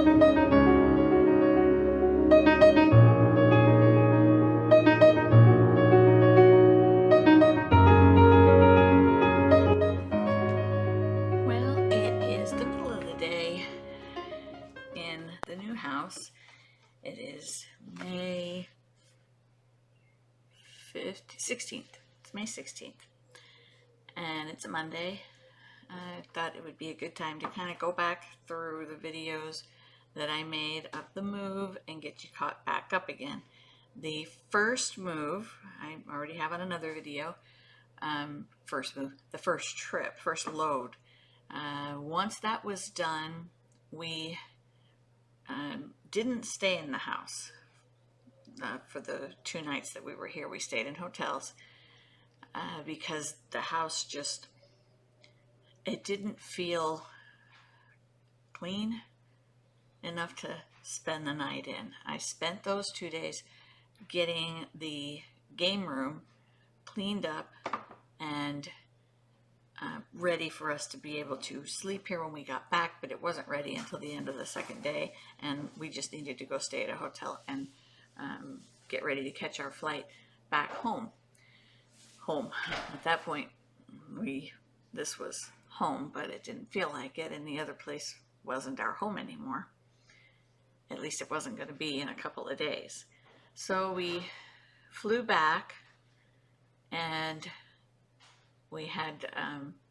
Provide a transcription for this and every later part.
Well, it is the middle of the day in the new house. It is May 16th. It's May 16th. And it's a Monday. I thought it would be a good time to kind of go back through the videos that I made of the move and get you caught back up again. The first move, I already have on another video, first move, the first trip, first load. Once that was done, we didn't stay in the house for the 2 nights that we were here. We stayed in hotels because the house just, it didn't feel clean enough to spend the night in. I spent those 2 days getting the game room cleaned up and ready for us to be able to sleep here when we got back, but it wasn't ready until the end of the second day, and we just needed to go stay at a hotel and get ready to catch our flight back home. At that point, this was home, but it didn't feel like it, and the other place wasn't our home anymore. At least it wasn't going to be in a couple of days. So we flew back, and we had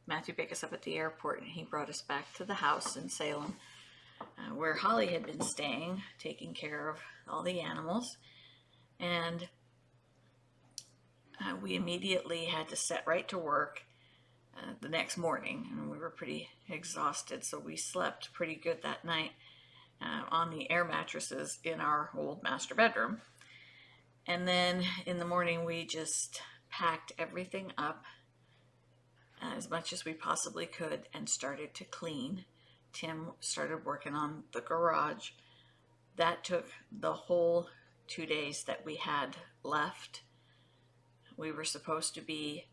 Matthew pick us up at the airport, and he brought us back to the house in Salem, where Holly had been staying, taking care of all the animals. And we immediately had to set right to work the next morning, and we were pretty exhausted, so we slept pretty good that night on the air mattresses in our old master bedroom. And then in the morning, we just packed everything up as much as we possibly could and started to clean. Tim started working on the garage. That took the whole 2 days that we had left. We were supposed to be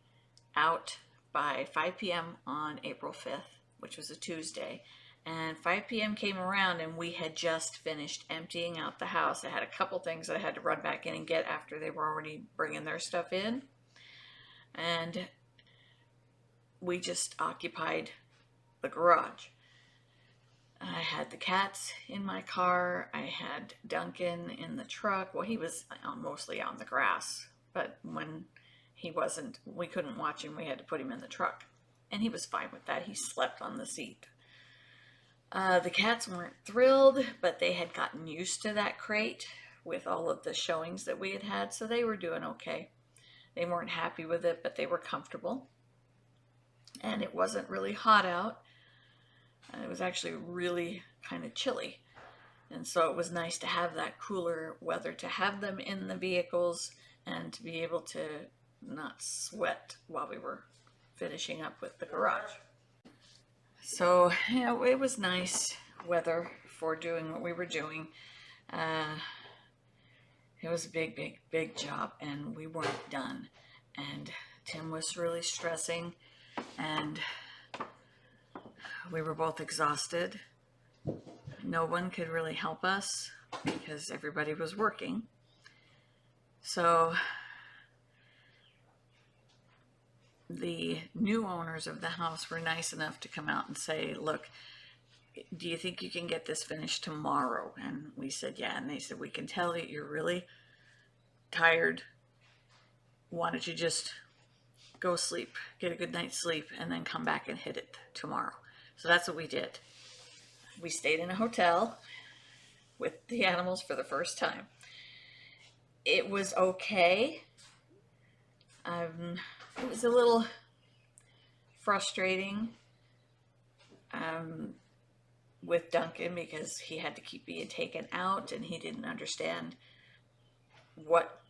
out by 5 p.m. on April 5th, which was a Tuesday. And 5 p.m. came around, and we had just finished emptying out the house. I had a couple things that I had to run back in and get after they were already bringing their stuff in. And we just occupied the garage. I had the cats in my car. I had Duncan in the truck. Well, he was mostly on the grass, but when he wasn't, we couldn't watch him. We had to put him in the truck, and he was fine with that. He slept on the seat. The cats weren't thrilled, but they had gotten used to that crate with all of the showings that we had had, so they were doing okay. They weren't happy with it, but they were comfortable. And it wasn't really hot out. It was actually really kind of chilly. And so it was nice to have that cooler weather, to have them in the vehicles and to be able to not sweat while we were finishing up with the garage. So, it was nice weather for doing what we were doing. It was a big job, and we weren't done. And Tim was really stressing, and we were both exhausted. No one could really help us because everybody was working. So the new owners of the house were nice enough to come out and say, look, do you think you can get this finished tomorrow? And we said, yeah. And they said, we can tell that you're really tired. Why don't you just go sleep, get a good night's sleep, and then come back and hit it tomorrow. So that's what we did. We stayed in a hotel with the animals for the first time. It was okay. It was a little frustrating with Duncan because he had to keep being taken out, and he didn't understand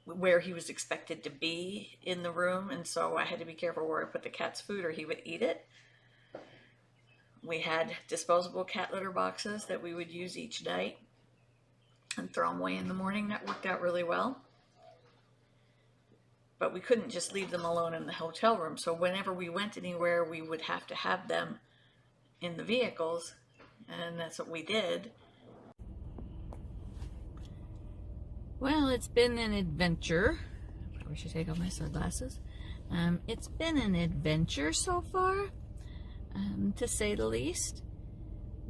where he was expected to be in the room, and so I had to be careful where I put the cat's food or he would eat it. We had disposable cat litter boxes that we would use each night and throw them away in the morning. That worked out really well. But we couldn't just leave them alone in the hotel room, so whenever we went anywhere, we would have to have them in the vehicles, and that's what we did. Well, it's been an adventure. I probably should take off my sunglasses. It's been an adventure so far, to say the least.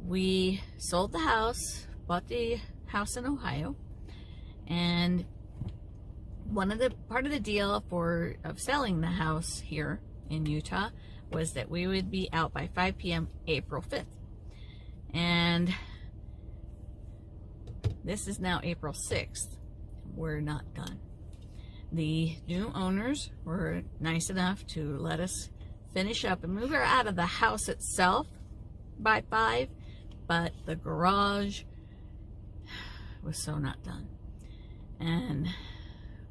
We sold the house, bought the house in Ohio, and part of the deal of selling the house here in Utah was that we would be out by 5 p.m. April 5th. And this is now April 6th. We're not done. The new owners were nice enough to let us finish up, and we were out of the house itself by 5, but the garage was so not done. And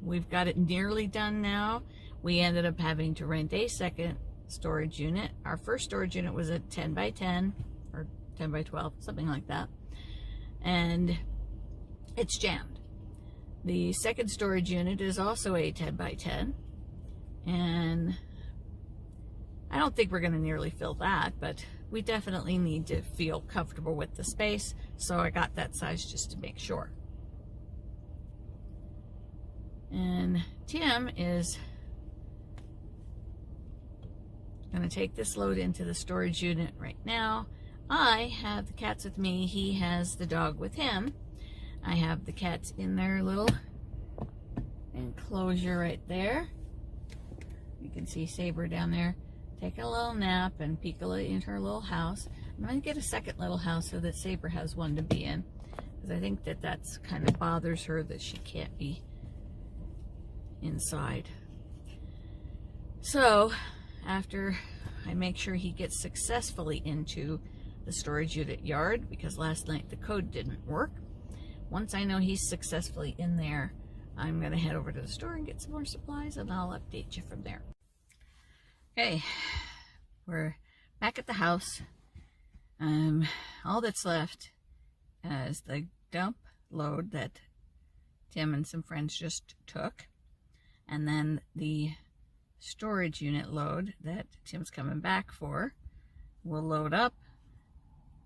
we've got it nearly done now. We ended up having to rent a second storage unit. Our first storage unit was a 10 by 10 or 10 by 12, something like that. And it's jammed. The second storage unit is also a 10 by 10, and I don't think we're going to nearly fill that, but we definitely need to feel comfortable with the space, so I got that size just to make sure. And Tim is going to take this load into the storage unit right now. I have the cats with me. He has the dog with him. I have the cats in their little enclosure right there. You can see Saber down there taking a little nap, and Piccola in her little house. I'm going to get a second little house so that Saber has one to be in, because I think that that's kind of bothers her that she can't be inside. So after I make sure he gets successfully into the storage unit yard, because last night the code didn't work, once I know he's successfully in there, I'm going to head over to the store and get some more supplies, and I'll update you from there. Okay, we're back at the house. All that's left is the dump load that Tim and some friends just took, and then the storage unit load that Tim's coming back for. We'll load up,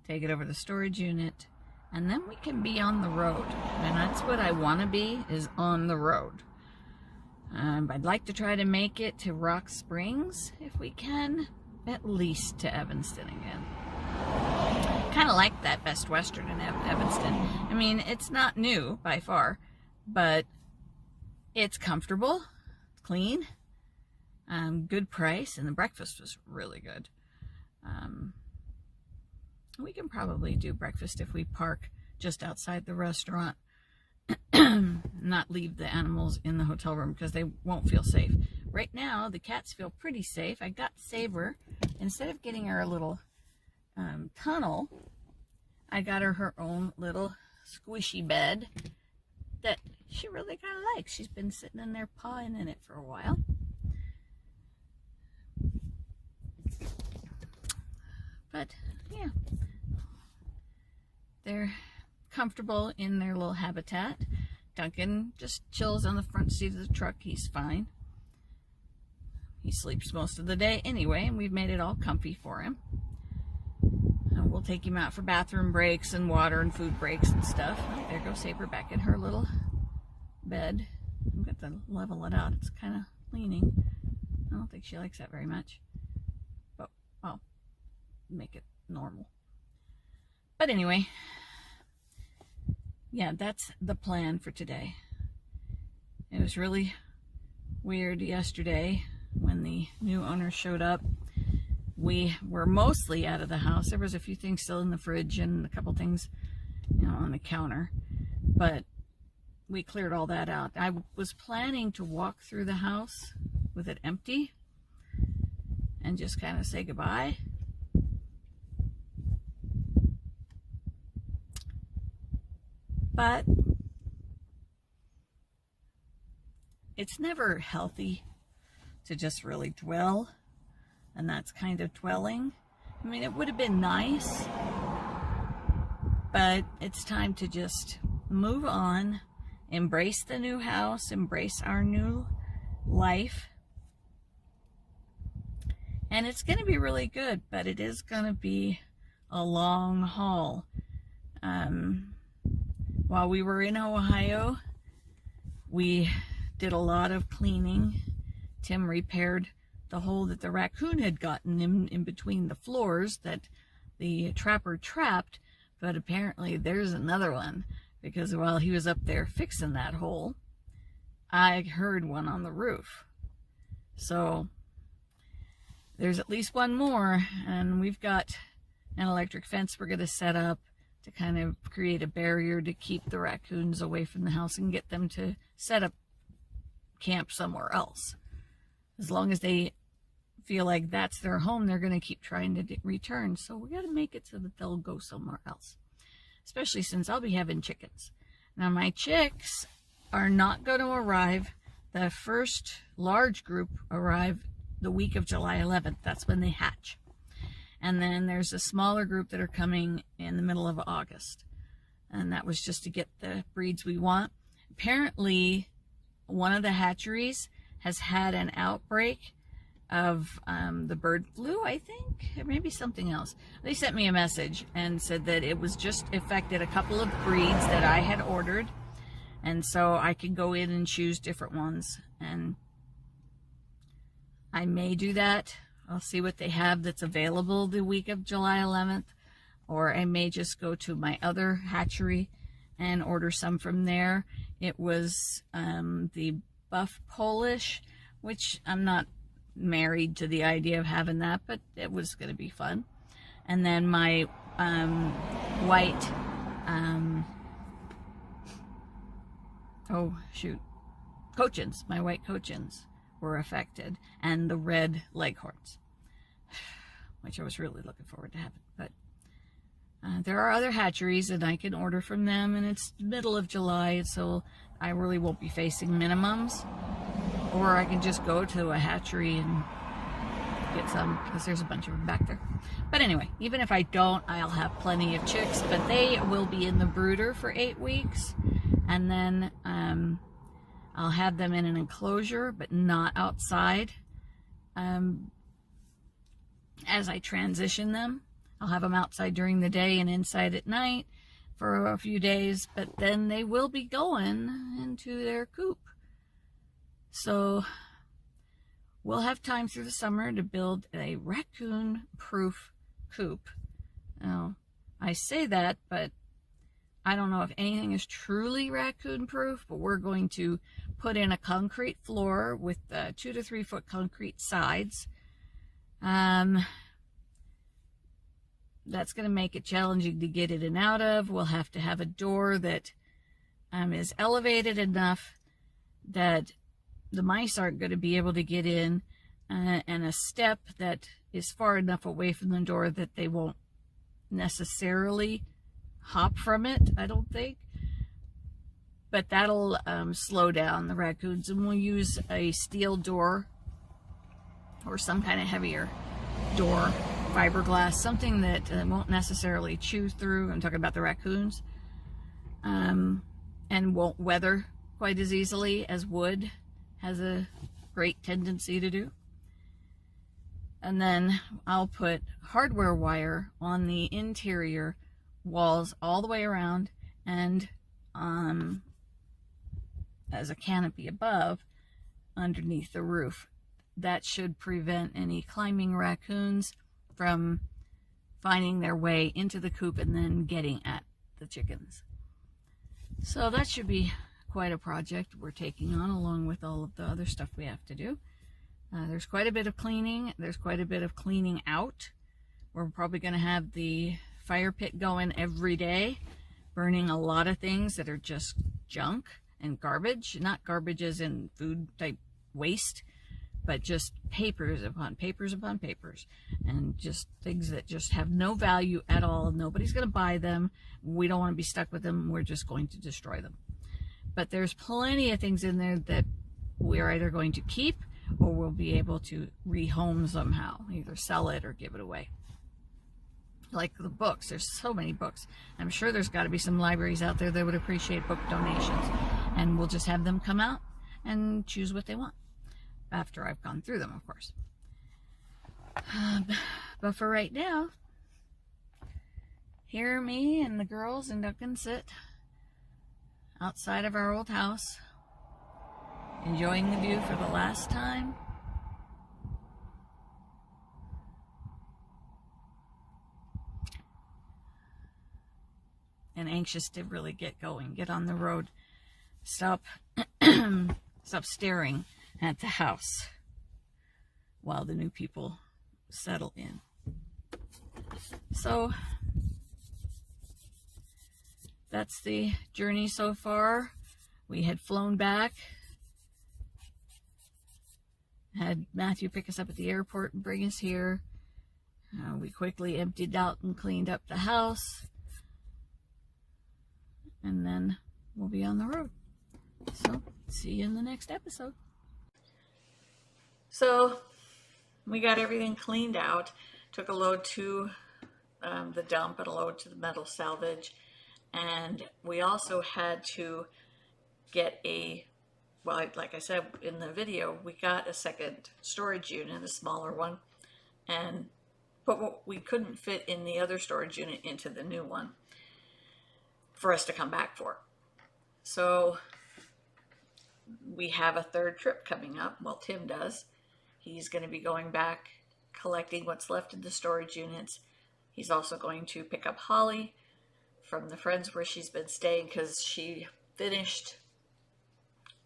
take it over to the storage unit, and then we can be on the road. And that's what I want to be, is on the road. I'd like to try to make it to Rock Springs if we can, at least to Evanston again. Kind of like that Best Western in Evanston. I mean, it's not new by far, but it's comfortable, clean, good price, and the breakfast was really good. We can probably do breakfast if we park just outside the restaurant, not leave the animals in the hotel room because they won't feel safe. Right now, the cats feel pretty safe. I got Saber, instead of getting her a little tunnel, I got her own little squishy bed that she really kind of likes. She's been sitting in there pawing in it for a while. But yeah, they're comfortable in their little habitat. Duncan just chills on the front seat of the truck. He's fine. He sleeps most of the day anyway, and we've made it all comfy for him. We'll take him out for bathroom breaks and water and food breaks and stuff. Oh, there goes Saber back in her little bed. I'm going to level it out. It's kind of leaning. I don't think she likes that very much, but I'll make it normal. But anyway, yeah, that's the plan for today. It was really weird yesterday when the new owner showed up. We were mostly out of the house. There was a few things still in the fridge and a couple things, on the counter, but we cleared all that out. I was planning to walk through the house with it empty and just kind of say goodbye. But it's never healthy to just really dwell, and that's kind of dwelling. I mean, it would have been nice, but it's time to just move on, embrace the new house, embrace our new life. And it's going to be really good, but it is going to be a long haul. While we were in Ohio, we did a lot of cleaning. Tim repaired the hole that the raccoon had gotten in between the floors that the trapper trapped, but apparently there's another one, because while he was up there fixing that hole, I heard one on the roof. So there's at least one more, and we've got an electric fence we're going to set up to kind of create a barrier to keep the raccoons away from the house and get them to set up camp somewhere else. As long as they feel like that's their home, they're going to keep trying to return. So we got to make it so that they'll go somewhere else, especially since I'll be having chickens. Now my chicks are not going to arrive. The first large group arrive the week of July 11th. That's when they hatch. And then there's a smaller group that are coming in the middle of August. And that was just to get the breeds we want. Apparently, one of the hatcheries has had an outbreak of the bird flu, I think, or maybe something else. They sent me a message and said that it was just affected a couple of breeds that I had ordered, and so I could go in and choose different ones, and I may do that. I'll see what they have that's available the week of July 11th, or I may just go to my other hatchery and order some from there. It was the Buff Polish, which I'm not married to the idea of having that, but it was going to be fun. And then my white, Cochins, my white Cochins were affected, and the red Leghorns, which I was really looking forward to having. But there are other hatcheries and I can order from them, and it's middle of July, so I really won't be facing minimums. Or I can just go to a hatchery and get some, because there's a bunch of them back there. But anyway, even if I don't, I'll have plenty of chicks, but they will be in the brooder for 8 weeks, and then I'll have them in an enclosure, but not outside. As I transition them, I'll have them outside during the day and inside at night for a few days, but then they will be going into their coop. So we'll have time through the summer to build a raccoon-proof coop. Now, I say that, but I don't know if anything is truly raccoon-proof, but we're going to put in a concrete floor with 2 to 3 foot concrete sides. That's going to make it challenging to get in and out of. We'll have to have a door that is elevated enough that the mice aren't going to be able to get in, and a step that is far enough away from the door that they won't necessarily hop from it, I don't think. But that'll slow down the raccoons, and we'll use a steel door or some kind of heavier door, fiberglass, something that won't necessarily chew through. I'm talking about the raccoons, and won't weather quite as easily as wood has a great tendency to do. And then I'll put hardware wire on the interior walls all the way around, and as a canopy above underneath the roof. That should prevent any climbing raccoons from finding their way into the coop and then getting at the chickens. So that should be quite a project we're taking on, along with all of the other stuff we have to do. There's quite a bit of cleaning. There's quite a bit of cleaning out. We're probably going to have the fire pit going every day, burning a lot of things that are just junk and garbage. Not garbage as in food type waste, but just papers upon papers upon papers, and just things that just have no value at all. Nobody's going to buy them. We don't want to be stuck with them. We're just going to destroy them. But there's plenty of things in there that we're either going to keep or we'll be able to rehome somehow, either sell it or give it away. Like the books, there's so many books. I'm sure there's got to be some libraries out there that would appreciate book donations, and we'll just have them come out and choose what they want after I've gone through them, of course. But for right now, here me and the girls and Duncan sit outside of our old house Enjoying the view for the last time. And anxious to really get going, get on the road. Stop staring at the house while the new people settle in. So that's the journey so far. We had flown back, had Matthew pick us up at the airport and bring us here. We quickly emptied out and cleaned up the house, and then we'll be on the road. So see you in the next episode. So we got everything cleaned out, took a load to the dump and a load to the metal salvage, and we also had to get like I said in the video, we got a second storage unit, a smaller one, but we couldn't fit in the other storage unit into the new one for us to come back for. So we have a third trip coming up. Well, Tim does. He's going to be going back, collecting what's left in the storage units. He's also going to pick up Holly from the friends where she's been staying, because she finished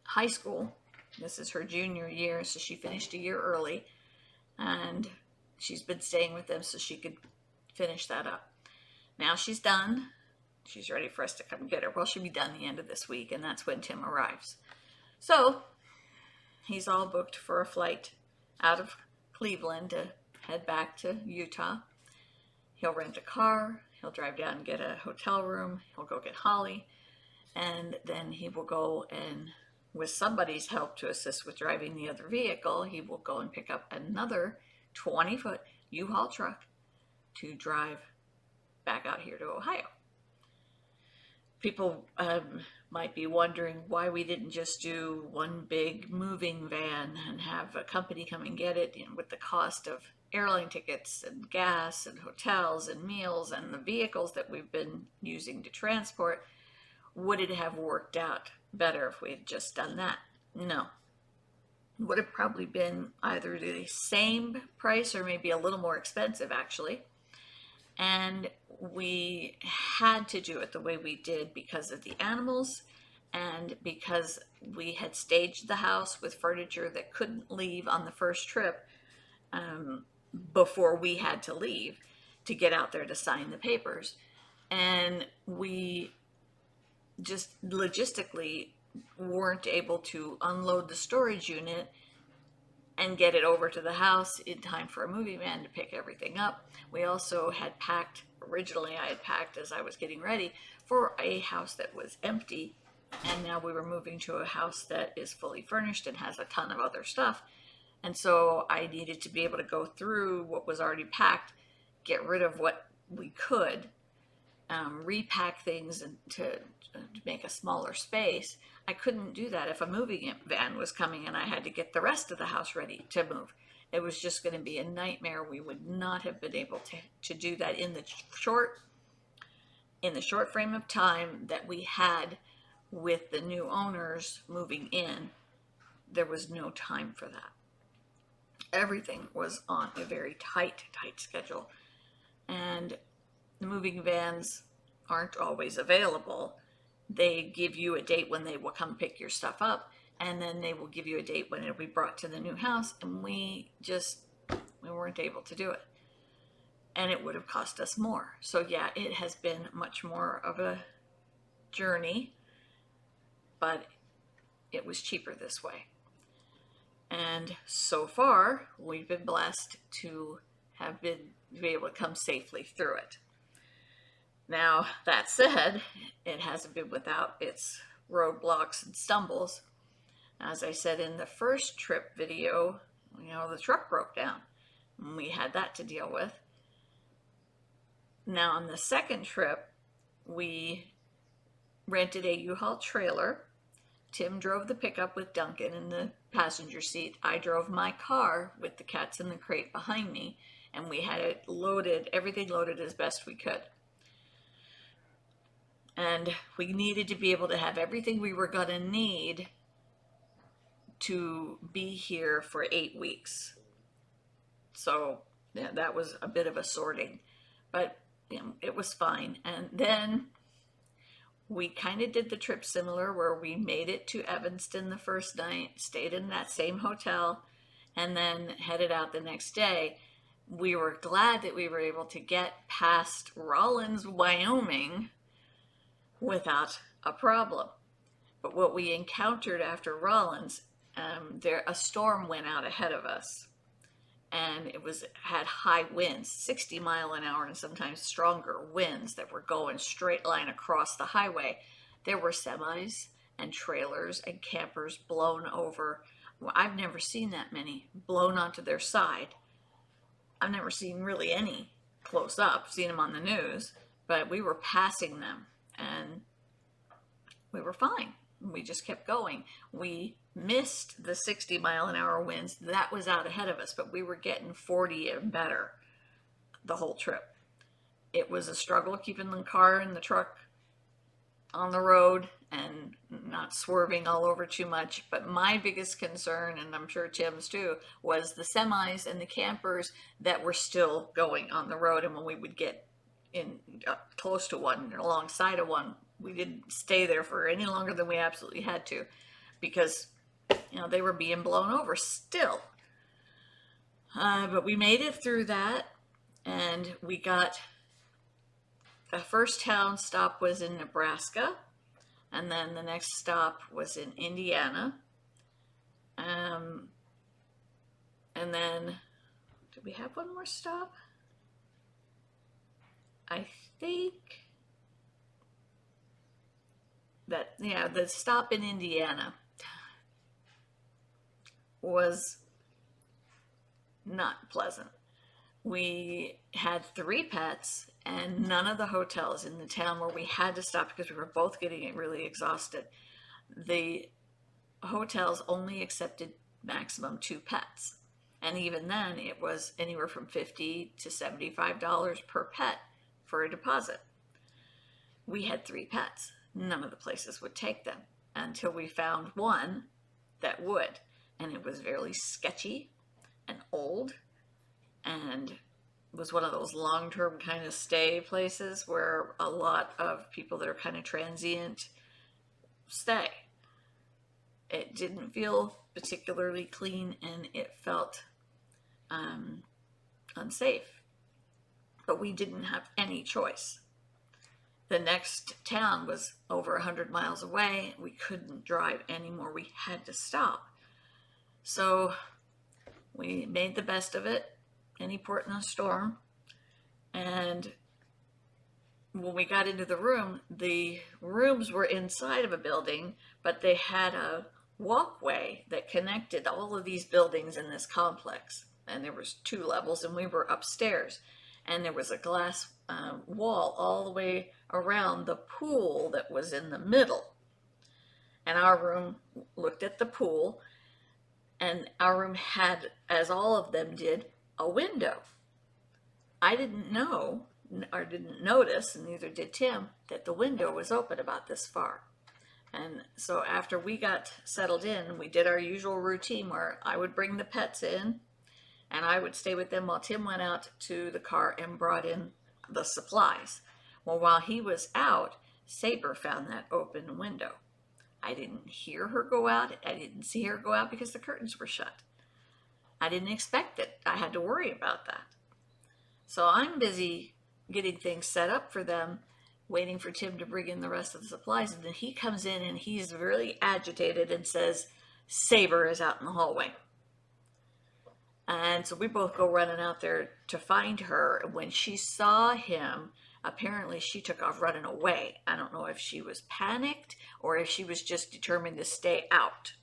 high school. This is her junior year, so she finished a year early, and she's been staying with them so she could finish that up. Now she's done. She's ready for us to come get her. Well, she'll be done the end of this week, and that's when Tim arrives. So he's all booked for a flight out of Cleveland to head back to Utah. He'll rent a car. He'll drive down and get a hotel room. He'll go get Holly. And then he will go and, with somebody's help to assist with driving the other vehicle, he will go and pick up another 20-foot U-Haul truck to drive back out here to Ohio. People might be wondering why we didn't just do one big moving van and have a company come and get it, with the cost of airline tickets and gas and hotels and meals and the vehicles that we've been using to transport. Would it have worked out better if we had just done that? No. It would have probably been either the same price or maybe a little more expensive, actually. And we had to do it the way we did because of the animals and because we had staged the house with furniture that couldn't leave on the first trip before we had to leave to get out there to sign the papers. And we just logistically weren't able to unload the storage unit and get it over to the house in time for a movie van to pick everything up. We also had packed, originally I had packed as I was getting ready for a house that was empty, and now we were moving to a house that is fully furnished and has a ton of other stuff. And so I needed to be able to go through what was already packed, get rid of what we could, repack things and to make a smaller space. I couldn't do that if a moving van was coming and I had to get the rest of the house ready to move. It was just going to be a nightmare. We would not have been able to do that in the short frame of time that we had with the new owners moving in. There was no time for that. Everything was on a very tight schedule, and the moving vans aren't always available. They give you a date when they will come pick your stuff up, and then they will give you a date when it'll be brought to the new house, and we weren't able to do it. And it would have cost us more. So yeah, it has been much more of a journey, but it was cheaper this way. And so far, we've been blessed to be able to come safely through it. Now, that said, it hasn't been without its roadblocks and stumbles. As I said in the first trip video, the truck broke down, and we had that to deal with. Now, on the second trip, we rented a U-Haul trailer. Tim drove the pickup with Duncan in the passenger seat. I drove my car with the cats in the crate behind me, and we had it everything loaded as best we could. And we needed to be able to have everything we were going to need to be here for 8 weeks. So yeah, that was a bit of a sorting, but it was fine. And then we kind of did the trip similar, where we made it to Evanston the first night, stayed in that same hotel, and then headed out the next day. We were glad that we were able to get past Rawlins, Wyoming without a problem. But what we encountered after Rawlins, a storm went out ahead of us, and it had high winds, 60-mile-an-hour and sometimes stronger winds that were going straight line across the highway. There were semis and trailers and campers blown over. Well, I've never seen that many blown onto their side. I've never seen really any close up, seen them on the news, but we were passing them and we were fine. We just kept going. We missed the 60-mile-an-hour winds. That was out ahead of us, but we were getting 40 and better the whole trip. It was a struggle keeping the car and the truck on the road and not swerving all over too much. But my biggest concern, and I'm sure Tim's too, was the semis and the campers that were still going on the road. And when we would get in close to one, alongside of one, we didn't stay there for any longer than we absolutely had to, because they were being blown over still. But we made it through that, and we got, the first town stop was in Nebraska, and then the next stop was in Indiana. And then, did we have one more stop? I think that, the stop in Indiana was not pleasant. We had 3 pets, and none of the hotels in the town where we had to stop, because we were both getting really exhausted, the hotels only accepted maximum 2 pets. And even then, it was anywhere from $50 to $75 per pet for a deposit. We had 3 pets. None of the places would take them until we found one that would. And it was very sketchy and old, and was one of those long-term kind of stay places where a lot of people that are kind of transient stay. It didn't feel particularly clean, and it felt unsafe. But we didn't have any choice. The next town was over 100 miles away. We couldn't drive anymore. We had to stop. So we made the best of it, any port in a storm. And when we got into the rooms were inside of a building, but they had a walkway that connected all of these buildings in this complex. And there was 2 levels, and we were upstairs. And there was a glass wall all the way around the pool that was in the middle. And our room looked at the pool, and our room had, as all of them did, a window. I didn't know, or didn't notice, and neither did Tim, that the window was open about this far. And so after we got settled in, we did our usual routine where I would bring the pets in, and I would stay with them while Tim went out to the car and brought in the supplies. Well, while he was out, Saber found that open window. I didn't hear her go out. I didn't see her go out because the curtains were shut. I didn't expect it. I had to worry about that. So I'm busy getting things set up for them, waiting for Tim to bring in the rest of the supplies. And then he comes in and he's really agitated and says, Saber is out in the hallway. And so we both go running out there to find her. When she saw him, apparently she took off running away. I don't know if she was panicked or if she was just determined to stay out.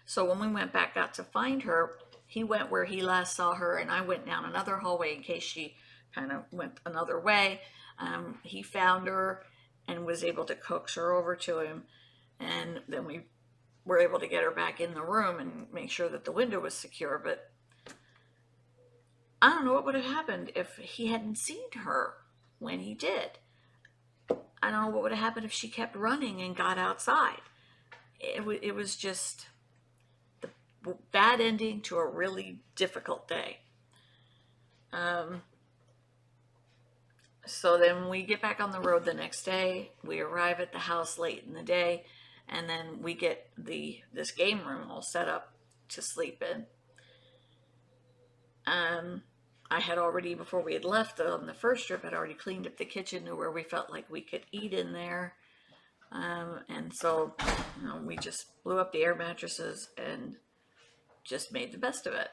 So when we went back out to find her, he went where he last saw her, and I went down another hallway in case she kind of went another way. He found her and was able to coax her over to him. And then we were able to get her back in the room and make sure that the window was secure. But I don't know what would have happened if he hadn't seen her when he did. I don't know what would have happened if she kept running and got outside. It was just bad ending to a really difficult day. So then we get back on the road the next day. We arrive at the house late in the day, and then we get this game room all set up to sleep in. I had already, before we had left on the first trip, had already cleaned up the kitchen to where we felt like we could eat in there. And so, we just blew up the air mattresses and just made the best of it.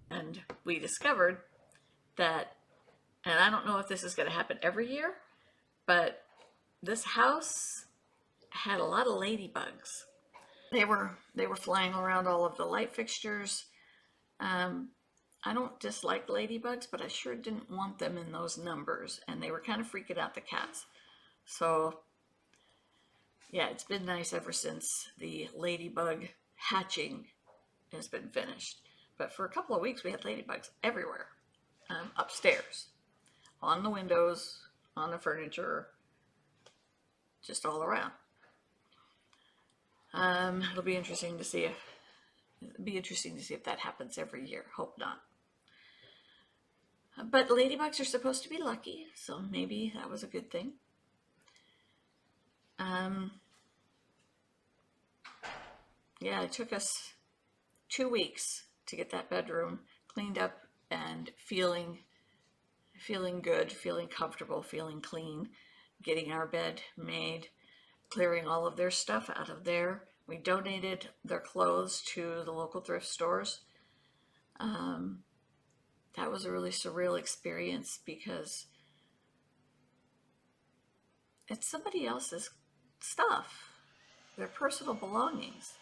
And we discovered that, and I don't know if this is going to happen every year, but this house had a lot of ladybugs. They were flying around all of the light fixtures. I don't dislike ladybugs, but I sure didn't want them in those numbers, and they were kind of freaking out the cats. So yeah, it's been nice ever since the ladybug hatching has been finished. But for a couple of weeks, we had ladybugs everywhere, upstairs, on the windows, on the furniture, just all around. It'll be interesting to see if that happens every year. Hope not. But ladybugs are supposed to be lucky, so maybe that was a good thing. Yeah, it took us 2 weeks to get that bedroom cleaned up and feeling good, feeling comfortable, feeling clean, getting our bed made, clearing all of their stuff out of there. We donated their clothes to the local thrift stores. That was a really surreal experience because it's somebody else's stuff, their personal belongings.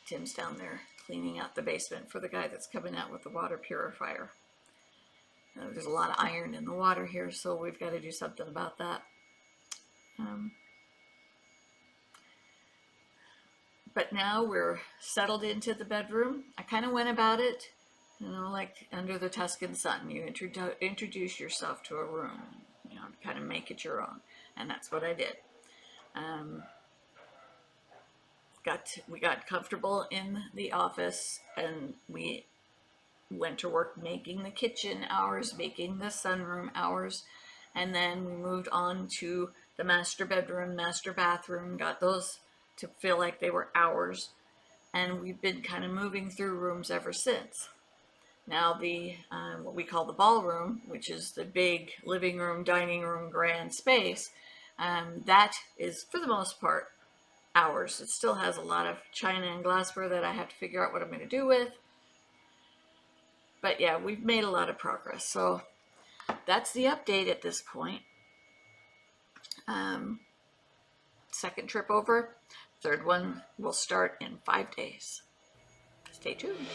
Tim's down there cleaning out the basement for the guy that's coming out with the water purifier. There's a lot of iron in the water here, so we've got to do something about that. But now we're settled into the bedroom. I kind of went about it, like under the Tuscan sun. You introduce yourself to a room, kind of make it your own. And that's what I did. We got comfortable in the office, and we went to work making the kitchen ours, making the sunroom ours, and then we moved on to the master bedroom, master bathroom, got those to feel like they were ours, and we've been kind of moving through rooms ever since. Now the what we call the ballroom, which is the big living room, dining room, grand space, that is for the most part ours. It still has a lot of china and glassware that I have to figure out what I'm going to do with. But yeah, we've made a lot of progress. So that's the update at this point. Second trip over. Third one will start in 5 days. Stay tuned.